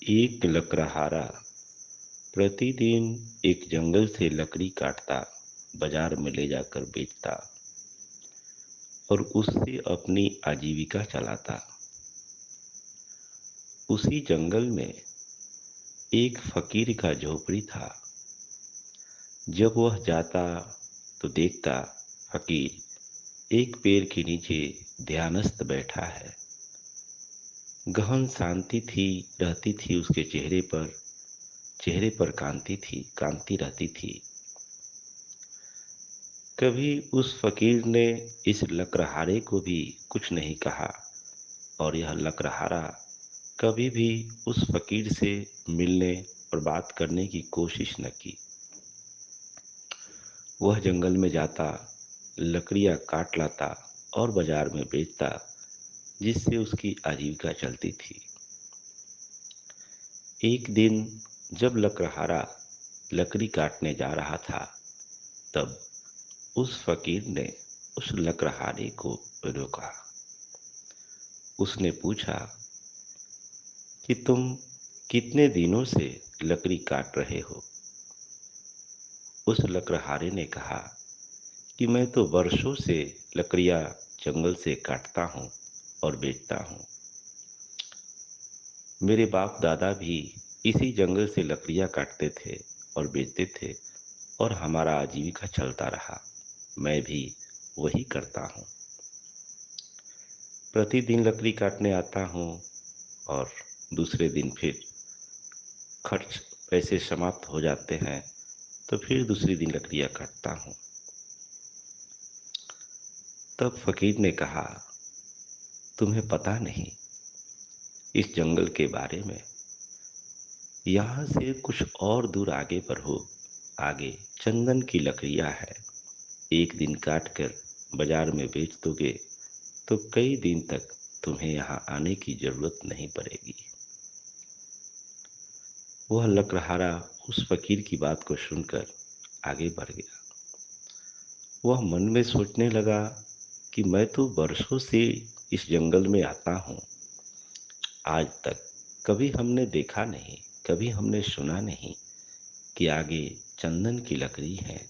एक लकड़हारा प्रतिदिन एक जंगल से लकड़ी काटता, बाजार में ले जाकर बेचता और उससे अपनी आजीविका चलाता। उसी जंगल में एक फकीर का झोपड़ी था। जब वह जाता तो देखता फकीर एक पेड़ के नीचे ध्यानस्थ बैठा है। गहन शांति थी रहती थी उसके चेहरे पर कांति रहती थी। कभी उस फकीर ने इस लकड़हारे को भी कुछ नहीं कहा और यह लकड़हारा कभी भी उस फकीर से मिलने और बात करने की कोशिश न की। वह जंगल में जाता, लकड़ियां काट लाता और बाजार में बेचता, जिससे उसकी आजीविका चलती थी। एक दिन जब लकड़हारा लकड़ी काटने जा रहा था, तब उस फकीर ने उस लकड़हारे को रोका। उसने पूछा कि तुम कितने दिनों से लकड़ी काट रहे हो? उस लकड़हारे ने कहा कि मैं तो वर्षों से लकड़ियां जंगल से काटता हूँ और बेचता हूँ। मेरे बाप दादा भी इसी जंगल से लकड़ियां काटते थे और बेचते थे और हमारा आजीविका चलता रहा। मैं भी वही करता हूँ। प्रतिदिन लकड़ी काटने आता हूँ और दूसरे दिन फिर खर्च पैसे समाप्त हो जाते हैं तो फिर दूसरी दिन लकड़ियां काटता हूँ। तब फकीर ने कहा, तुम्हें पता नहीं इस जंगल के बारे में। यहाँ से कुछ और दूर आगे बढ़ो। आगे चंदन की लकड़ियां है। एक दिन काट कर बाजार में बेच दोगे तो कई दिन तक तुम्हें यहाँ आने की जरूरत नहीं पड़ेगी। वह लकड़हारा उस फकीर की बात को सुनकर आगे बढ़ गया। वह मन में सोचने लगा कि मैं तो वर्षों से इस जंगल में आता हूँ। आज तक कभी हमने देखा नहीं, कभी हमने सुना नहीं कि आगे चंदन की लकड़ी है।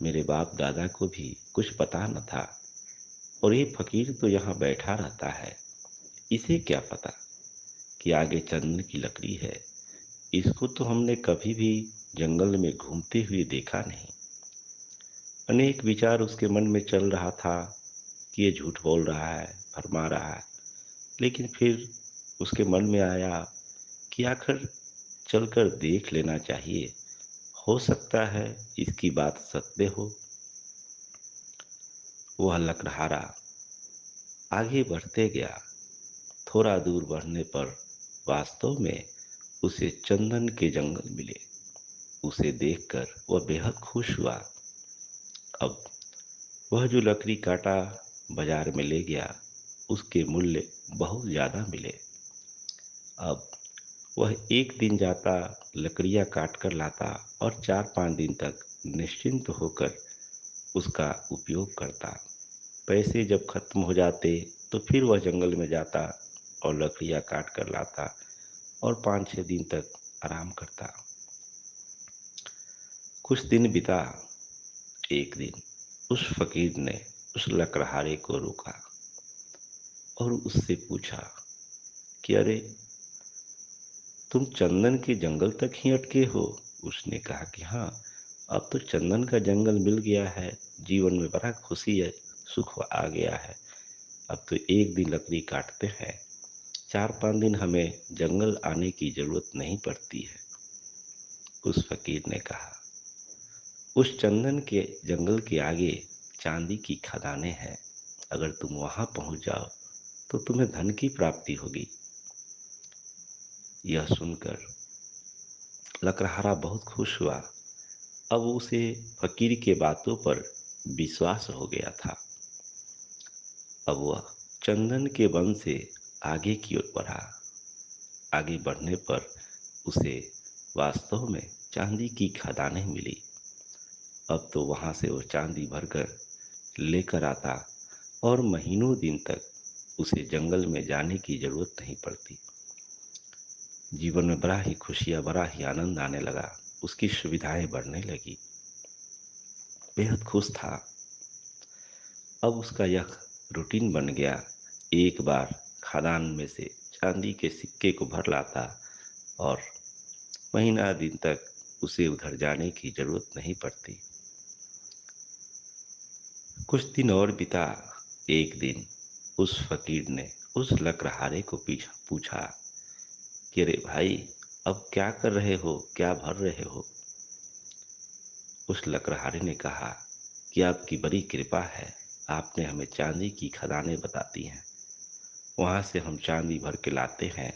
मेरे बाप दादा को भी कुछ पता न था और ये फकीर तो यहाँ बैठा रहता है। इसे क्या पता कि आगे चंदन की लकड़ी है। इसको तो हमने कभी भी जंगल में घूमते हुए देखा नहीं। अनेक विचार उसके मन में चल रहा था कि ये झूठ बोल रहा है, फरमा रहा है। लेकिन फिर उसके मन में आया कि आखिर चलकर देख लेना चाहिए, हो सकता है इसकी बात सत्य हो। वह लकड़हारा आगे बढ़ते गया। थोड़ा दूर बढ़ने पर वास्तव में उसे चंदन के जंगल मिले। उसे देखकर वह बेहद खुश हुआ। अब वह जो लकड़ी काटा बाजार में ले गया, उसके मूल्य बहुत ज्यादा मिले। अब वह एक दिन जाता, लकड़ियां काट कर लाता और 4-5 दिन तक निश्चिंत होकर उसका उपयोग करता। पैसे जब खत्म हो जाते तो फिर वह जंगल में जाता और लकड़ियां काट कर लाता और 5-6 दिन तक आराम करता। कुछ दिन बिता। एक दिन उस फकीर ने उस लकड़हारे को रोका और उससे पूछा कि अरे, तुम चंदन के जंगल तक ही अटके हो? उसने कहा कि हाँ, अब तो चंदन का जंगल मिल गया है, जीवन में बड़ा खुशी है, सुख आ गया है। अब तो एक दिन लकड़ी काटते हैं, 4-5 दिन हमें जंगल आने की जरूरत नहीं पड़ती है। उस फकीर ने कहा, उस चंदन के जंगल के आगे चांदी की खदानें हैं। अगर तुम वहां पहुंच जाओ तो तुम्हें धन की प्राप्ति होगी। यह सुनकर लकड़हारा बहुत खुश हुआ। अब उसे फकीर के बातों पर विश्वास हो गया था। अब वह चंदन के वन से आगे की ओर बढ़ा। आगे बढ़ने पर उसे वास्तव में चांदी की खदानें मिली। अब तो वहां से वो चांदी भरकर लेकर आता और महीनों दिन तक उसे जंगल में जाने की जरूरत नहीं पड़ती। जीवन में बड़ा ही खुशियाँ, बड़ा ही आनंद आने लगा। उसकी सुविधाएं बढ़ने लगी। बेहद खुश था। अब उसका यह रूटीन बन गया। एक बार खदान में से चांदी के सिक्के को भर लाता और महीना दिन तक उसे उधर जाने की जरूरत नहीं पड़ती। कुछ दिन और बिता। एक दिन उस फकीर ने उस लकड़हारे को पीछा पूछा कि अरे भाई, अब क्या कर रहे हो, क्या भर रहे हो? उस लकड़हारे ने कहा कि आपकी बड़ी कृपा है, आपने हमें चांदी की खदानें बताती हैं, वहां से हम चांदी भर के लाते हैं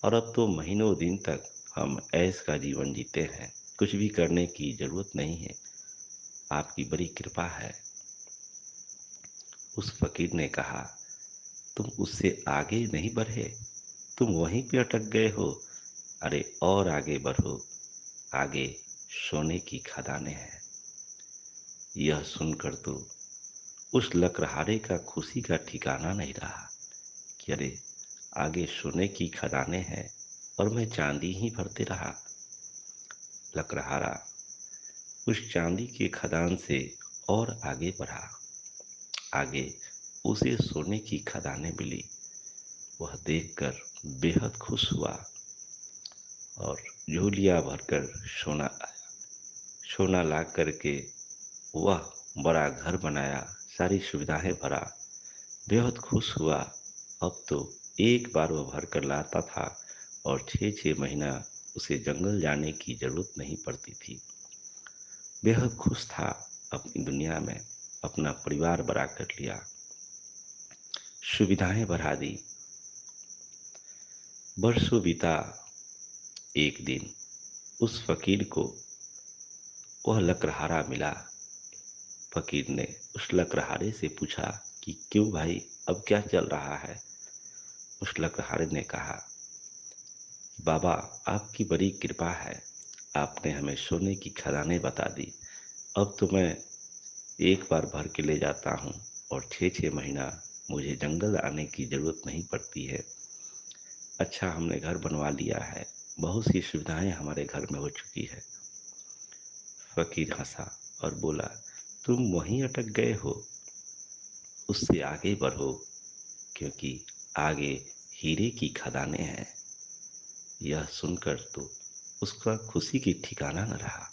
और अब तो महीनों दिन तक हम ऐश का जीवन जीते हैं, कुछ भी करने की जरूरत नहीं है, आपकी बड़ी कृपा है। उस फकीर ने कहा, तुम उससे आगे नहीं बढ़े, तुम वहीं पे अटक गए हो। अरे और आगे बढ़ो, आगे सोने की खदानें हैं। यह सुनकर तो उस लकड़हारे का खुशी का ठिकाना नहीं रहा कि अरे आगे सोने की खदानें हैं और मैं चांदी ही भरते रहा। लकड़हारा उस चांदी के खदान से और आगे बढ़ा। आगे उसे सोने की खदानें मिली। वह देखकर बेहद खुश हुआ और झोलियां भरकर सोना लाया। सोना ला करके वह बड़ा घर बनाया, सारी सुविधाएं भरा, बेहद खुश हुआ। अब तो एक बार वह भर कर लाता था और 6-6 महीना उसे जंगल जाने की जरूरत नहीं पड़ती थी। बेहद खुश था अपनी दुनिया में, अपना परिवार बड़ा कर लिया, सुविधाएं बढ़ा दी। बरसों बीता। एक दिन उस फकीर को वह लकड़हारा मिला। फकीर ने उस लकड़हारे से पूछा कि क्यों भाई, अब क्या चल रहा है? उस लकड़हारे ने कहा, बाबा, आपकी बड़ी कृपा है, आपने हमें सोने की खदानें बता दी। अब तो मैं एक बार भर के ले जाता हूँ और 6-6 महीना मुझे जंगल आने की जरूरत नहीं पड़ती है। अच्छा, हमने घर बनवा लिया है, बहुत सी सुविधाएं हमारे घर में हो चुकी है। फकीर हंसा और बोला, तुम वहीं अटक गए हो, उससे आगे बढ़ो, क्योंकि आगे हीरे की खदानें हैं। यह सुनकर तो उसका खुशी की ठिकाना न रहा।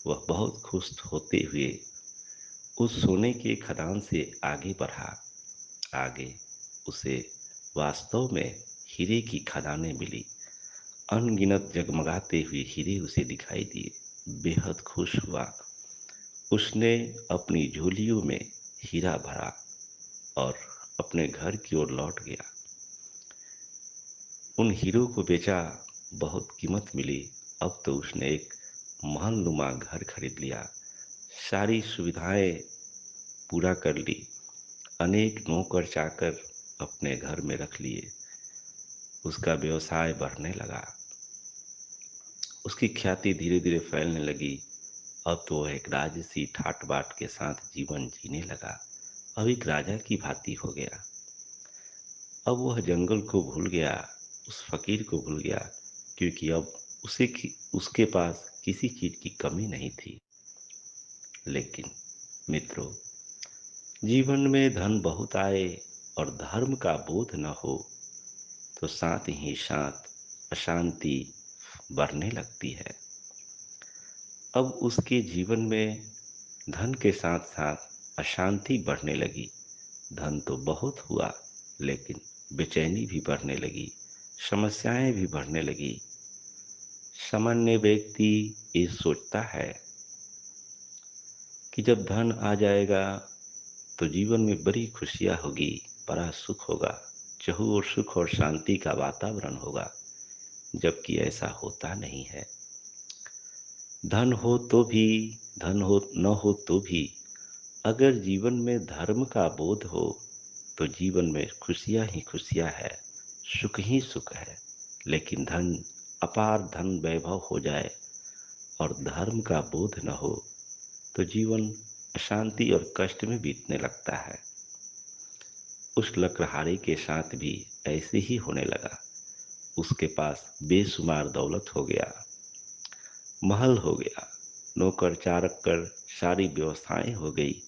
वह बहुत खुश होते हुए उस सोने के खदान से आगे बढ़ा। आगे उसे वास्तव में हीरे की खदानें मिली। अनगिनत जगमगाते हुए हीरे उसे दिखाई दिए। बेहद खुश हुआ। उसने अपनी झोलियों में हीरा भरा और अपने घर की ओर लौट गया। उन हीरो को बेचा, बहुत कीमत मिली। अब तो उसने एक महलनुमा घर खरीद लिया, सारी सुविधाएं पूरा कर ली, अनेक नौकर चाकर अपने घर में रख लिए। उसका व्यवसाय बढ़ने लगा, उसकी ख्याति धीरे धीरे फैलने लगी। अब तो वह एक राजसी ठाट बाट के साथ जीवन जीने लगा। अब एक राजा की भांति हो गया। अब वह जंगल को भूल गया, उस फकीर को भूल गया, क्योंकि अब उसके पास किसी चीज की कमी नहीं थी। लेकिन मित्रों, जीवन में धन बहुत आए और धर्म का बोध न हो तो साथ ही साथ अशांति बढ़ने लगती है। अब उसके जीवन में धन के साथ साथ अशांति बढ़ने लगी। धन तो बहुत हुआ, लेकिन बेचैनी भी बढ़ने लगी, समस्याएं भी बढ़ने लगी। सामान्य व्यक्ति ये सोचता है कि जब धन आ जाएगा तो जीवन में बड़ी खुशियां होगी, बड़ा सुख होगा, चहुँ ओर सुख और शांति का वातावरण होगा, जबकि ऐसा होता नहीं है। धन हो तो भी, धन हो न हो तो भी, अगर जीवन में धर्म का बोध हो तो जीवन में खुशियां ही खुशियां है, सुख ही सुख है। लेकिन धन, अपार धन वैभव हो जाए और धर्म का बोध न हो तो जीवन अशांति और कष्ट में बीतने लगता है। उस लकड़हारे के साथ भी ऐसे ही होने लगा। उसके पास बेशुमार दौलत हो गया, महल हो गया, नौकर चारक कर सारी व्यवस्थाएं हो गई,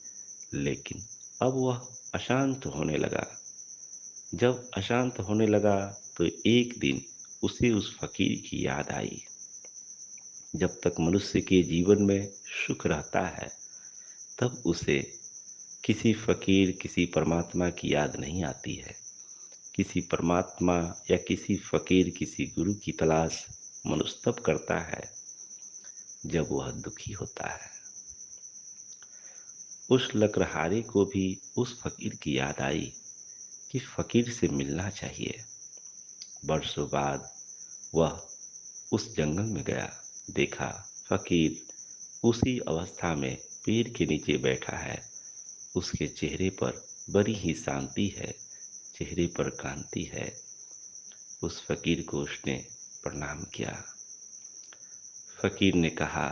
लेकिन अब वह अशांत होने लगा। जब अशांत होने लगा तो एक दिन उसे उस फकीर की याद आई। जब तक मनुष्य के जीवन में सुख रहता है, तब उसे किसी फकीर, किसी परमात्मा की याद नहीं आती है। किसी परमात्मा या किसी फकीर, किसी गुरु की तलाश मनुष्य तब करता है जब वह दुखी होता है। उस लकड़हारे को भी उस फकीर की याद आई कि फकीर से मिलना चाहिए। वर्षों बाद वह उस जंगल में गया, देखा फकीर उसी अवस्था में पेड़ के नीचे बैठा है। उसके चेहरे पर बड़ी ही शांति है, चेहरे पर कांति है। उस फकीर को उसने प्रणाम किया। फकीर ने कहा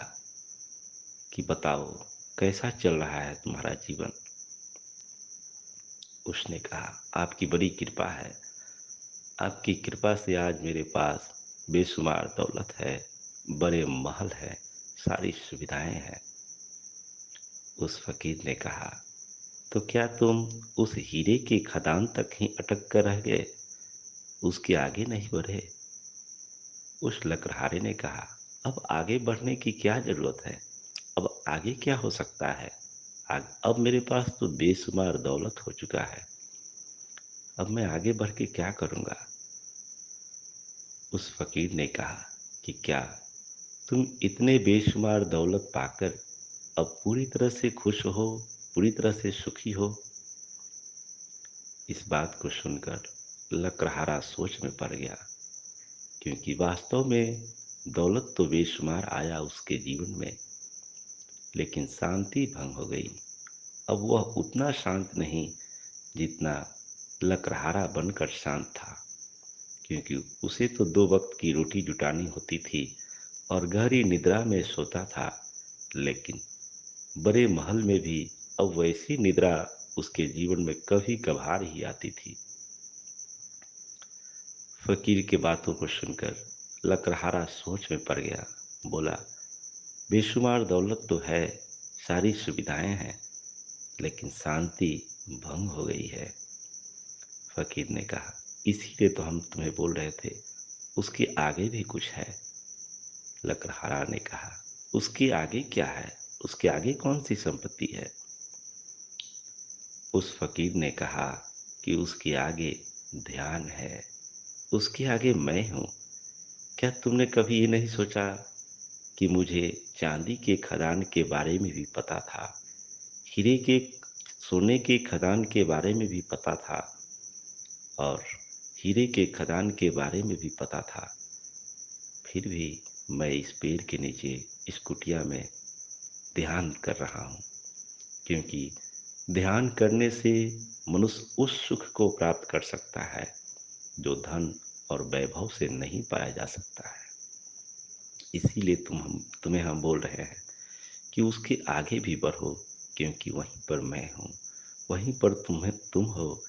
कि बताओ, कैसा चल रहा है तुम्हारा जीवन। उसने कहा, आपकी बड़ी कृपा है, आपकी कृपा से आज मेरे पास बेशुमार दौलत है, बड़े महल है, सारी सुविधाएं हैं। उस फकीर ने कहा, तो क्या तुम उस हीरे के खदान तक ही अटक कर रह गए, उसके आगे नहीं बढ़े। उस लकड़हारे ने कहा, अब आगे बढ़ने की क्या जरूरत है, अब आगे क्या हो सकता है। अब मेरे पास तो बेशुमार दौलत हो चुका है, अब मैं आगे बढ़ के क्या करूंगा। उस फकीर ने कहा कि क्या तुम इतने बेशुमार दौलत पाकर अब पूरी तरह से खुश हो, पूरी तरह से सुखी हो। इस बात को सुनकर लकड़हारा सोच में पड़ गया, क्योंकि वास्तव में दौलत तो बेशुमार आया उसके जीवन में, लेकिन शांति भंग हो गई। अब वह उतना शांत नहीं जितना लकड़हारा बनकर शांत था, क्योंकि उसे तो 2 वक्त की रोटी जुटानी होती थी और गहरी निद्रा में सोता था। लेकिन बड़े महल में भी अब वैसी निद्रा उसके जीवन में कभी कभार ही आती थी। फकीर की बातों को सुनकर लकड़हारा सोच में पड़ गया। बोला, बेशुमार दौलत तो है, सारी सुविधाएं हैं, लेकिन शांति भंग हो गई है। फकीर ने कहा, इसीलिए तो हम तुम्हें बोल रहे थे, उसके आगे भी कुछ है। लकड़हारा ने कहा, उसके आगे क्या है, उसके आगे कौन सी संपत्ति है। उस फकीर ने कहा कि उसके आगे ध्यान है, उसके आगे मैं हूं। क्या तुमने कभी ये नहीं सोचा कि मुझे चांदी के खदान के बारे में भी पता था, हीरे के, सोने के खदान के बारे में भी पता था, और हीरे के खदान के बारे में भी पता था, फिर भी मैं इस पेड़ के नीचे, इस कुटिया में ध्यान कर रहा हूँ, क्योंकि ध्यान करने से मनुष्य उस सुख को प्राप्त कर सकता है जो धन और वैभव से नहीं पाया जा सकता है। इसीलिए तुम्हें हम बोल रहे हैं कि उसके आगे भी बढ़ो, क्योंकि वहीं पर मैं हूँ, वहीं पर तुम हो,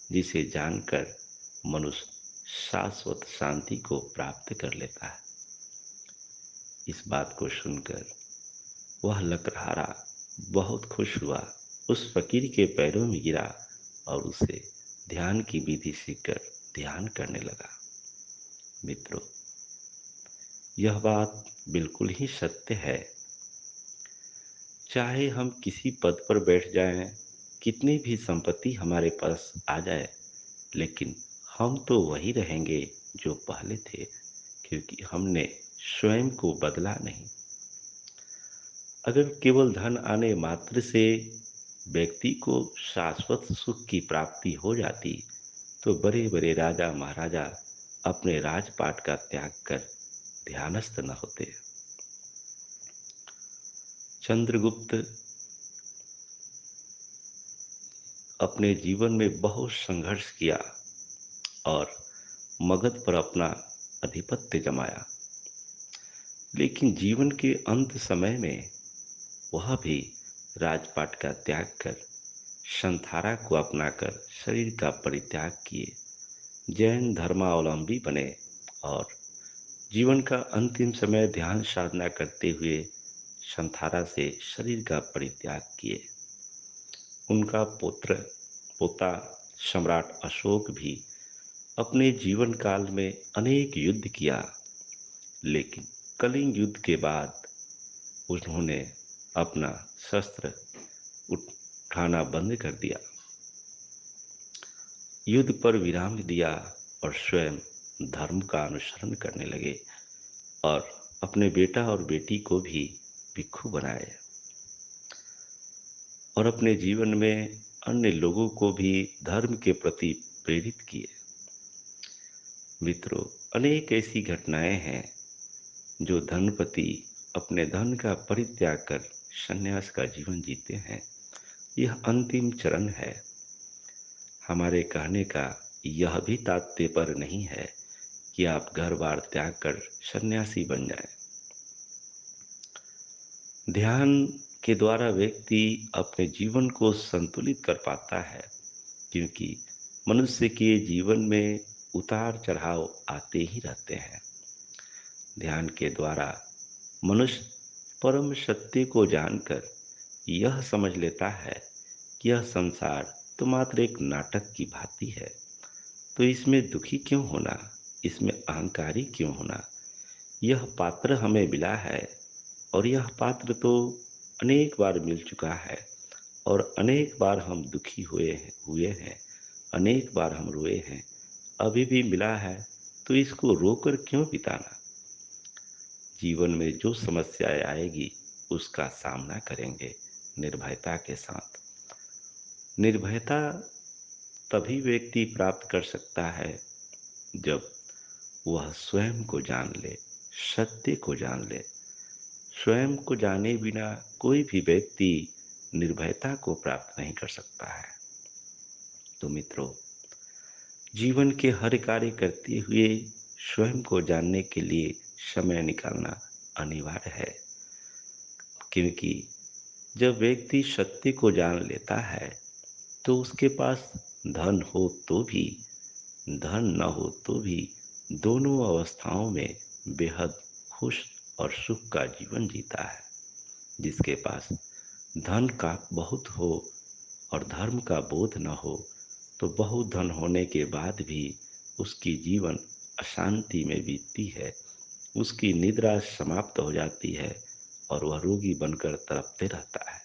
जिसे जानकर मनुष्य शाश्वत शांति को प्राप्त कर लेता है। इस बात को सुनकर वह लकड़हारा बहुत खुश हुआ, उस फकीर के पैरों में गिरा और उसे ध्यान की विधि सीखकर ध्यान करने लगा। मित्रों, यह बात बिल्कुल ही सत्य है। चाहे हम किसी पद पर बैठ जाएं, कितनी भी संपत्ति हमारे पास आ जाए, लेकिन हम तो वही रहेंगे जो पहले थे, क्योंकि हमने स्वयं को बदला नहीं। अगर केवल धन आने मात्र से व्यक्ति को शाश्वत सुख की प्राप्ति हो जाती, तो बड़े बड़े राजा महाराजा अपने राजपाट का त्याग कर ध्यानस्थ न होते। चंद्रगुप्त अपने जीवन में बहुत संघर्ष किया और मगध पर अपना आधिपत्य जमाया, लेकिन जीवन के अंत समय में वह भी राजपाट का त्याग कर संथारा को अपनाकर शरीर का परित्याग किए, जैन धर्मावलंबी बने और जीवन का अंतिम समय ध्यान साधना करते हुए संथारा से शरीर का परित्याग किए। उनका पोता सम्राट अशोक भी अपने जीवन काल में अनेक युद्ध किया, लेकिन कलिंग युद्ध के बाद उन्होंने अपना शस्त्र उठाना बंद कर दिया, युद्ध पर विराम दिया और स्वयं धर्म का अनुसरण करने लगे और अपने बेटा और बेटी को भी भिक्षु बनाए और अपने जीवन में अन्य लोगों को भी धर्म के प्रति प्रेरित किए। मित्रों, अनेक ऐसी घटनाएं हैं जो धनपति अपने धन का परित्याग कर संन्यास का जीवन जीते हैं। यह अंतिम चरण है। हमारे कहने का यह भी तात्पर्य नहीं है कि आप घर बार त्याग कर सन्यासी बन जाएं। ध्यान के द्वारा व्यक्ति अपने जीवन को संतुलित कर पाता है, क्योंकि मनुष्य के जीवन में उतार चढ़ाव आते ही रहते हैं। ध्यान के द्वारा मनुष्य परम सत्य को जानकर यह समझ लेता है कि यह संसार तो मात्र एक नाटक की भांति है, तो इसमें दुखी क्यों होना, इसमें अहंकारी क्यों होना। यह पात्र हमें मिला है और यह पात्र तो अनेक बार मिल चुका है और अनेक बार हम दुखी हुए हैं, अनेक बार हम रोए हैं, अभी भी मिला है, तो इसको रोकर क्यों बिताना। जीवन में जो समस्याएं आएगी उसका सामना करेंगे निर्भयता के साथ। निर्भयता तभी व्यक्ति प्राप्त कर सकता है जब वह स्वयं को जान ले, सत्य को जान ले। स्वयं को जाने बिना कोई भी व्यक्ति निर्भयता को प्राप्त नहीं कर सकता है। तो मित्रों, जीवन के हर कार्य करते हुए स्वयं को जानने के लिए समय निकालना अनिवार्य है, क्योंकि जब व्यक्ति सत्य को जान लेता है तो उसके पास धन हो तो भी, धन न हो तो भी, दोनों अवस्थाओं में बेहद खुश और सुख का जीवन जीता है। जिसके पास धन का बहुत हो और धर्म का बोध न हो, तो बहुत धन होने के बाद भी उसकी जीवन अशांति में बीतती है, उसकी निद्रा समाप्त हो जाती है और वह रोगी बनकर तड़पते रहता है।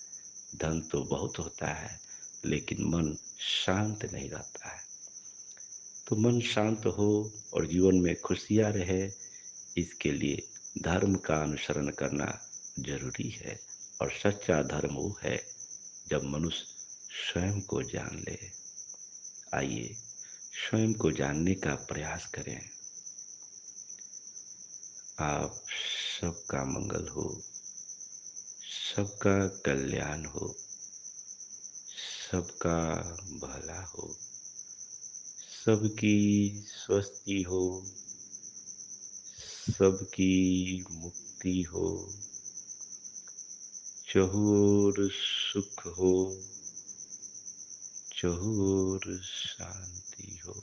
धन तो बहुत होता है लेकिन मन शांत नहीं रहता है। तो मन शांत हो और जीवन में खुशियाँ रहे, इसके लिए धर्म का अनुसरण करना जरूरी है। और सच्चा धर्म वो है जब मनुष्य स्वयं को जान ले। आइए स्वयं को जानने का प्रयास करें। आप सबका मंगल हो, सबका कल्याण हो, सबका भला हो, सबकी स्वस्थी हो, सबकी मुक्ति हो, चहुओर सुख हो, चहुओर शांति हो।